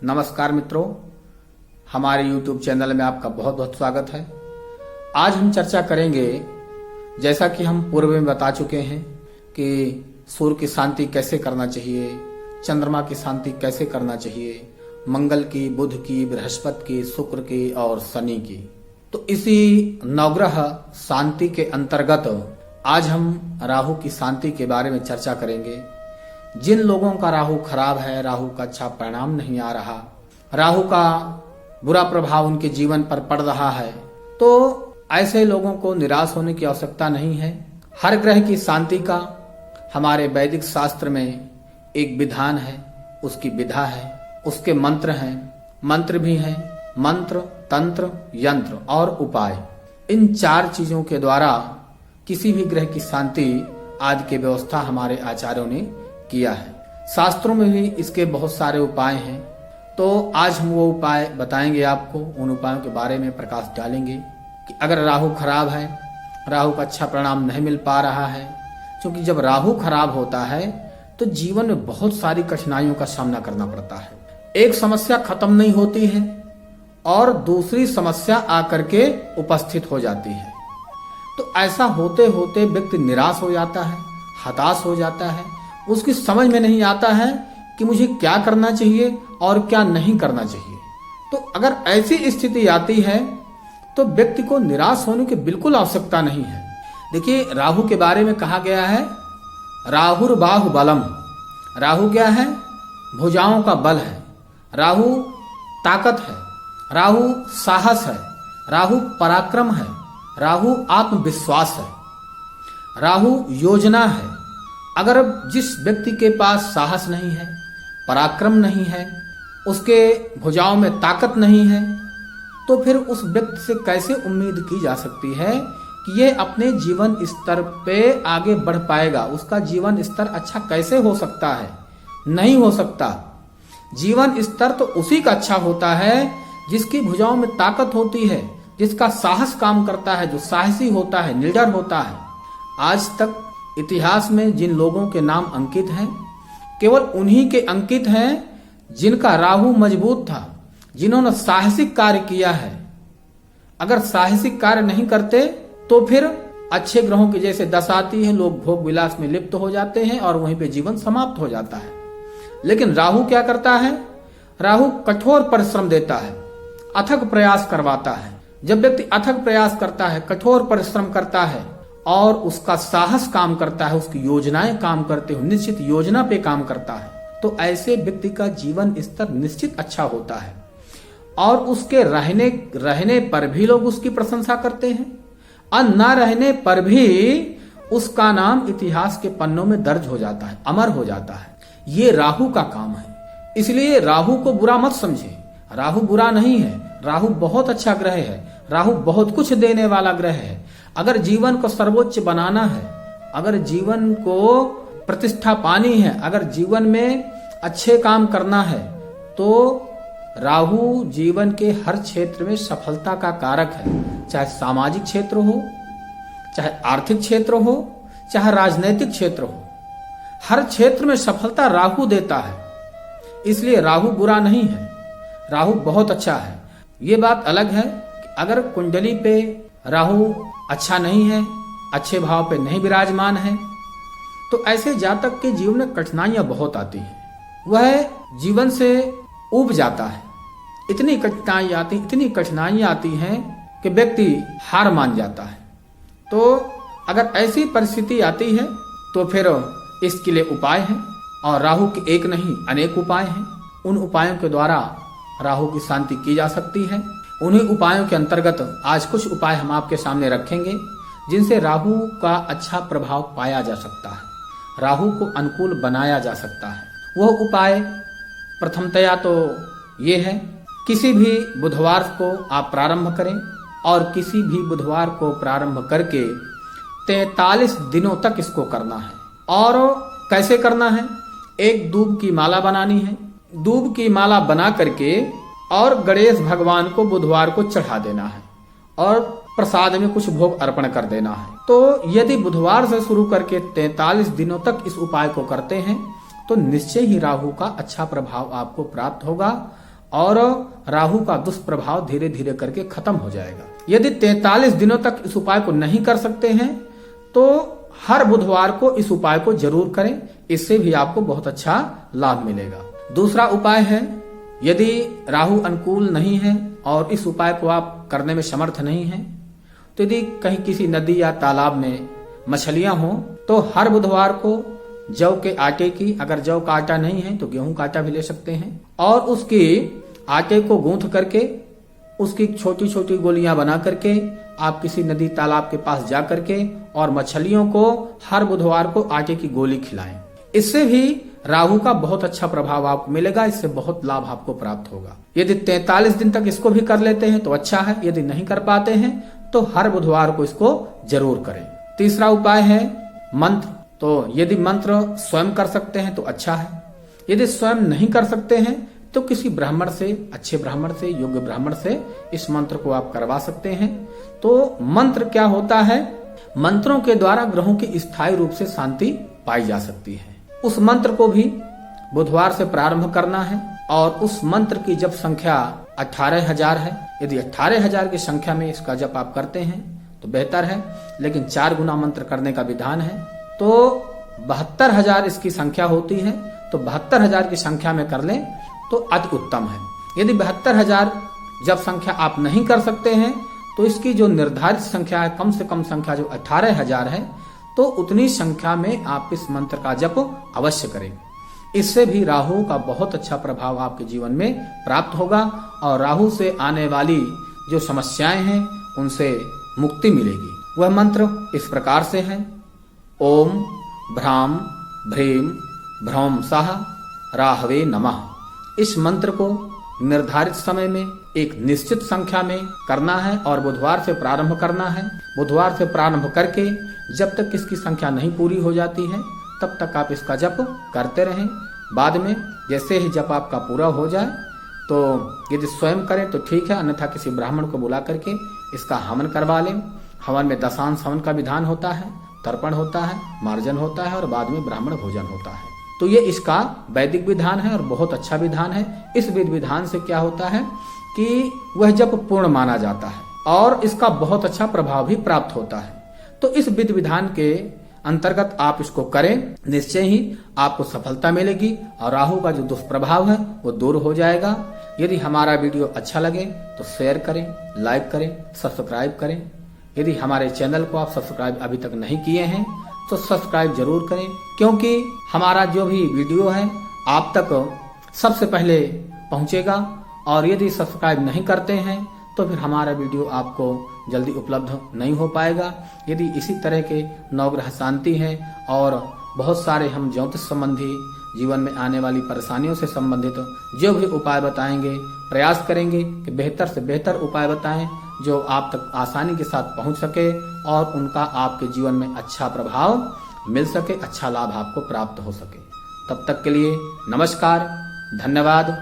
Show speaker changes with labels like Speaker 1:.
Speaker 1: नमस्कार मित्रों, हमारे YouTube चैनल में आपका बहुत बहुत स्वागत है। आज हम चर्चा करेंगे, जैसा कि हम पूर्व में बता चुके हैं कि सूर्य की शांति कैसे करना चाहिए, चंद्रमा की शांति कैसे करना चाहिए, मंगल की, बुध की, बृहस्पति की, शुक्र की और शनि की। तो इसी नवग्रह शांति के अंतर्गत आज हम राहु की शांति के बारे में चर्चा करेंगे। जिन लोगों का राहु खराब है, राहु का अच्छा परिणाम नहीं आ रहा, राहु का बुरा प्रभाव उनके जीवन पर पड़ रहा है, तो ऐसे लोगों को निराश होने की आवश्यकता नहीं है। हर ग्रह की शांति का हमारे वैदिक शास्त्र में एक विधान है, उसकी विधा है, उसके मंत्र हैं, मंत्र भी हैं, मंत्र, तंत्र, यंत्र और उपाय। इन चार चीजों के द्वारा किसी भी ग्रह की शांति आदि की व्यवस्था हमारे आचार्यों ने किया है। शास्त्रों में भी इसके बहुत सारे उपाय हैं, तो आज हम वो उपाय बताएंगे आपको। उन उपायों के बारे में प्रकाश डालेंगे कि अगर राहु खराब है, राहु का अच्छा परिणाम नहीं मिल पा रहा है, क्योंकि जब राहु खराब होता है तो जीवन में बहुत सारी कठिनाइयों का सामना करना पड़ता है। एक समस्या खत्म नहीं होती है और दूसरी समस्या आकर के उपस्थित हो जाती है। तो ऐसा होते होते व्यक्ति निराश हो जाता है, हताश हो जाता है, उसकी समझ में नहीं आता है कि मुझे क्या करना चाहिए और क्या नहीं करना चाहिए। तो अगर ऐसी स्थिति आती है तो व्यक्ति को निराश होने की बिल्कुल आवश्यकता नहीं है। देखिए, राहु के बारे में कहा गया है, राहुर्बाहु बलम। राहु क्या है? भुजाओं का बल है। राहु ताकत है, राहु साहस है, राहु पराक्रम है, राहु आत्मविश्वास है, राहु योजना है। अगर जिस व्यक्ति के पास साहस नहीं है, पराक्रम नहीं है, उसके भुजाओं में ताकत नहीं है, तो फिर उस व्यक्ति से कैसे उम्मीद की जा सकती है कि ये अपने जीवन स्तर पे आगे बढ़ पाएगा? उसका जीवन स्तर अच्छा कैसे हो सकता है? नहीं हो सकता। जीवन स्तर तो उसी का अच्छा होता है जिसकी भुजाओं में ताकत होती है, जिसका साहस काम करता है, जो साहसी होता है, निडर होता है। आज तक इतिहास में जिन लोगों के नाम अंकित हैं, केवल उन्हीं के अंकित हैं जिनका राहु मजबूत था, जिन्होंने साहसिक कार्य किया है। अगर साहसिक कार्य नहीं करते तो फिर अच्छे ग्रहों की जैसे दशा आती है, लोग भोग विलास में लिप्त हो जाते हैं और वहीं पे जीवन समाप्त हो जाता है। लेकिन राहु क्या करता है? राहु कठोर परिश्रम देता है, अथक प्रयास करवाता है। जब व्यक्ति अथक प्रयास करता है, कठोर परिश्रम करता है और उसका साहस काम करता है, उसकी योजनाएं काम करते हो, निश्चित योजना पे काम करता है, तो ऐसे व्यक्ति का जीवन स्तर निश्चित अच्छा होता है और उसके रहने पर भी लोग उसकी प्रशंसा करते हैं और न रहने पर भी उसका नाम इतिहास के पन्नों में दर्ज हो जाता है, अमर हो जाता है। ये राहु का काम है। इसलिए राहु को बुरा मत समझे। राहु बुरा नहीं है, राहु बहुत अच्छा ग्रह है, राहु बहुत कुछ देने वाला ग्रह है। अगर जीवन को सर्वोच्च बनाना है, अगर जीवन को प्रतिष्ठा पानी है, अगर जीवन में अच्छे काम करना है, तो राहु जीवन के हर क्षेत्र में सफलता का कारक है। चाहे सामाजिक क्षेत्र हो, चाहे आर्थिक क्षेत्र हो, चाहे राजनीतिक क्षेत्र हो, हर क्षेत्र में सफलता राहु देता है। इसलिए राहु बुरा नहीं है, राहु बहुत अच्छा है। ये बात अलग है कि अगर कुंडली पे राहु अच्छा नहीं है, अच्छे भाव पे नहीं विराजमान है, तो ऐसे जातक के जीवन में कठिनाइयां बहुत आती हैं। वह जीवन से ऊब जाता है। इतनी कठिनाइयां आती हैं कि व्यक्ति हार मान जाता है। तो अगर ऐसी परिस्थिति आती है तो फिर इसके लिए उपाय हैं, और राहु के एक नहीं अनेक उपाय हैं। उन उपायों के द्वारा राहु की शांति की जा सकती है। उन्हीं उपायों के अंतर्गत आज कुछ उपाय हम आपके सामने रखेंगे जिनसे राहु का अच्छा प्रभाव पाया जा सकता है, राहु को अनुकूल बनाया जा सकता है। वह उपाय प्रथमतया तो ये है, किसी भी बुधवार को आप प्रारंभ करें और किसी भी बुधवार को प्रारंभ करके 43 दिनों तक इसको करना है। और कैसे करना है? एक दूब की माला बनानी है। दूब की माला बना करके और गणेश भगवान को बुधवार को चढ़ा देना है और प्रसाद में कुछ भोग अर्पण कर देना है। तो यदि बुधवार से शुरू करके 43 दिनों तक इस उपाय को करते हैं तो निश्चय ही राहु का अच्छा प्रभाव आपको प्राप्त होगा और राहु का दुष्प्रभाव धीरे धीरे करके खत्म हो जाएगा। यदि 43 दिनों तक इस उपाय को नहीं कर सकते हैं तो हर बुधवार को इस उपाय को जरूर करें, इससे भी आपको बहुत अच्छा लाभ मिलेगा। दूसरा उपाय है, यदि राहु अनुकूल नहीं है और इस उपाय को आप करने में समर्थ नहीं है, तो यदि कहीं किसी नदी या तालाब में मछलियां हों तो हर बुधवार को जौ के आटे की, अगर जौ का आटा नहीं है तो गेहूं का आटा भी ले सकते हैं, और उसके आटे को गूंथ करके उसकी छोटी छोटी गोलियां बना करके आप किसी नदी तालाब के पास जा करके और मछलियों को हर बुधवार को आटे की गोली खिलाएं। इससे भी राहु का बहुत अच्छा प्रभाव आपको मिलेगा, इससे बहुत लाभ आपको प्राप्त होगा। यदि 43 दिन तक इसको भी कर लेते हैं तो अच्छा है, यदि नहीं कर पाते हैं तो हर बुधवार को इसको जरूर करें। तीसरा उपाय है मंत्र। तो यदि मंत्र स्वयं कर सकते हैं तो अच्छा है, यदि स्वयं नहीं कर सकते हैं तो किसी ब्राह्मण से, अच्छे ब्राह्मण से, योग्य ब्राह्मण से इस मंत्र को आप करवा सकते हैं। तो मंत्र क्या होता है, मंत्रों के द्वारा ग्रहों की स्थायी रूप से शांति पाई जा सकती है। उस मंत्र को भी बुधवार से प्रारंभ करना है और उस मंत्र की जप संख्या 18,000 है। यदि 18,000 की संख्या में इसका जप आप करते हैं तो बेहतर है, लेकिन 4 गुना मंत्र करने का विधान है। तो 72,000 इसकी संख्या होती है, तो 72,000 की संख्या में कर लें तो अति उत्तम है। यदि 72,000 जब संख्या आप नहीं कर सकते हैं तो इसकी जो निर्धारित संख्या है, कम से कम संख्या जो 18,000 है, तो उतनी संख्या में आप इस मंत्र का जप अवश्य करें। इससे भी राहु का बहुत अच्छा प्रभाव आपके जीवन में प्राप्त होगा और राहु से आने वाली जो समस्याएं हैं उनसे मुक्ति मिलेगी। वह मंत्र इस प्रकार से है, ओम भ्राम भ्रीम भ्रौम सह राहवे नमः। इस मंत्र को निर्धारित समय में एक निश्चित संख्या में करना है और बुधवार से प्रारंभ करना है। बुधवार से प्रारंभ करके जब तक इसकी संख्या नहीं पूरी हो जाती है तब तक आप इसका जप करते रहें। बाद में जैसे ही जप आपका पूरा हो जाए तो यदि स्वयं करें तो ठीक है, अन्यथा किसी ब्राह्मण को बुला करके इसका हवन करवा लें। हवन में दशांश हवन का विधान होता है, तर्पण होता है, मार्जन होता है और बाद में ब्राह्मण भोजन होता है। तो ये इसका वैदिक विधान है और बहुत अच्छा विधान है। इस विधि विधान से क्या होता है कि वह जप पूर्ण माना जाता है और इसका बहुत अच्छा प्रभाव भी प्राप्त होता है। तो इस विधि विधान के अंतर्गत आप इसको करें, निश्चय ही आपको सफलता मिलेगी और राहु का जो दुष्प्रभाव है वो दूर हो जाएगा। यदि हमारा वीडियो अच्छा लगे तो शेयर करें, लाइक करें, सब्सक्राइब करें। यदि हमारे चैनल को आप सब्सक्राइब अभी तक नहीं किए हैं तो सब्सक्राइब जरूर करें, क्योंकि हमारा जो भी वीडियो है आप तक सबसे पहले पहुंचेगा। और यदि सब्सक्राइब नहीं करते हैं तो फिर हमारा वीडियो आपको जल्दी उपलब्ध नहीं हो पाएगा। यदि इसी तरह के नवग्रह शांति है और बहुत सारे हम ज्योतिष संबंधी जीवन में आने वाली परेशानियों से संबंधित जो भी उपाय बताएंगे, प्रयास करेंगे कि बेहतर से बेहतर उपाय बताएं जो आप तक आसानी के साथ पहुंच सके और उनका आपके जीवन में अच्छा प्रभाव मिल सके, अच्छा लाभ आपको प्राप्त हो सके। तब तक के लिए नमस्कार, धन्यवाद।